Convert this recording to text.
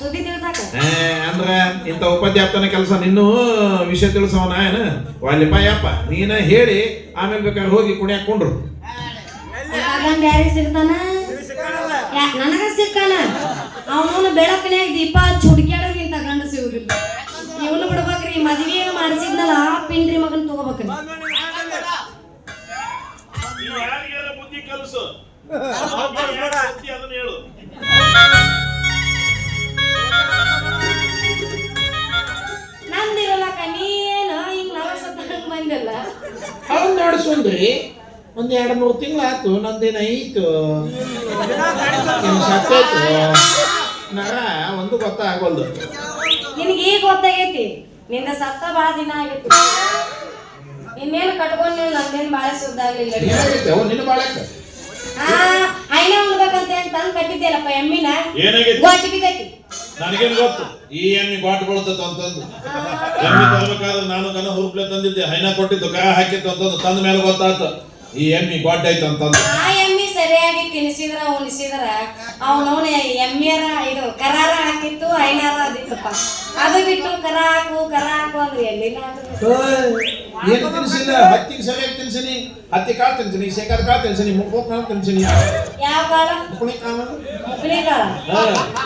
ಸುದ್ದಿ ತಿಳ್ಸಾಕ ಅಂದ್ರ ಇಂಥ ಉಪಾಧ್ಯಾಪ್ತನ ಕೆಲಸ ನಿನ್ನೂ ವಿಷಯ ತಿಳಿಸವನ ಏನ ವಾಲಿಪ ಯಪ್ಪ ನೀನ ಹೇಳಿ ಆಮೇಲೆ ಬೇಕಾದ್ರೆ ಹೋಗಿ ಕುಣಿಯಾಕ ಕೊಂಡ್ರು ಗಂಡ ಯಾರಿಗೆ ಸಿಗ್ತಾನ ನನಗ ಸಿಕ್ಕಾನ ಅವನು ಬೆಳಕನ್ಯಾಗ ದೀಪ ಹುಡುಕ್ಯಾಡೋದಿಂತ ಗಂಡ ಸಿಗುದಿಲ್ಲ ಇವನು ಬಿಡ್ಬೇಕ್ರಿ ಮದ್ವೆ ಮಾಡಿಸಿದ್ನಲ್ಲ ಆ ಪಿಂಡ್ರಿ ಮಗನ್ ತಗೋಬೇಕ್ರಿ ಬುದ್ಧಿ ಕಲಸು ಅದನ್ನ ಹೇಳು ನಂದಿರಲಕ್ಕ ನೀನು ಹಿಂಗ್ ನವಸತ್ತಂಗ್ ಬಂದಿಲ್ಲ ಅವ್ನು ನೋಡಿ ಸುಂದ್ರಿ ಒಂದ್ 2-3 ತಿಂಗಳಾತು ನಂದೇನಾಯ್ತು ಸತ್ತೈತು ನರ ಒಂದು ಗೊತ್ತಾಗೋಲ್ದು ನಿನಗೆ ಈಗ ಗೊತ್ತಾಗೈತಿ ನಿಂದ ಸತ್ತ ಬಾಳ ದಿನ ಆಗಿತ್ತು ಇನ್ನೇನು ಕಟ್ಕೊಂಡಿಲ್ಲ ನಂದೇನು ಬಾಳ ಸುದ್ದಾಗ್ಲಿಲ್ಲ ನಿನ್ನ ಬಾಳಕ್ಕ ಐನ ಉಣ್ಬೇಕಂತ ಹೇಳಿ ತಂದು ಕಟ್ಟಿದ್ಯಲ್ಲಪ್ಪ ಎಮ್ಮಿನ ಏನಾಗೈತಿ ಗೋಟಿ ಬಿದ್ದೈತಿ ನನಗೇನು ಗೊತ್ತು ಈ ಎಮ್ಮಿ ಗಾಟ್ ಬೀಳ್ತೈತೆ ಅಂತಂದು ಎಮ್ಮಿ ತರಬೇಕಾದ್ರೆ ನಾನು ಗನ ಹುರುಪ್ಲೆ ತಂದಿದ್ದೆ ಹೈನ ಕೊಟ್ಟಿದ್ದು ಕಾ ಹಾಕಿತ್ತು ಅಂತಂದು ತಂದ ಮೇಲೆ ಗೊತ್ತಾಯ್ತು ಈ ಎಮ್ಮಿ ಗಾಟ್ ಐತೆ ಅಂತಂದು ಆ ಎಮ್ಮಿ ಸರಿಯಾಗಿ ತಿನ್ಸಿದ್ರ ಉಣಿಸಿದ್ರ ಅವನವನ ಎಮ್ಮಿಯರ ಇದು ಕರಾರ ಹಾಕಿತ್ತು ಐನಾರ ಅದಿತ್ತಪ್ಪ ಅದು ಬಿಟ್ಟು ಕರ ಹಾಕು ಅಂದ್ರೆ ಎಲ್ಲಿನ ಏನು ತಿನ್ಸಿಲ್ಲ ಹತ್ತಿಗೆ ಸರಿಯಾಗಿ ತಿನ್ಸಿನಿ ಹತ್ತಿ ಕಾಳು ತಿನ್ಸಿನಿ ಶೇಖರ್ ಕಾಳು ತಿನ್ಸಿನಿ ಮುಕ್ಕೋಕ್ ಕಾಳು ತಿನ್ಸಿನಿ ಯಾವ ಕಾಳ ಮುಕ್ಕಳಿ ಕಾಳು ಮುಕ್ಳಿ ಕಾಳ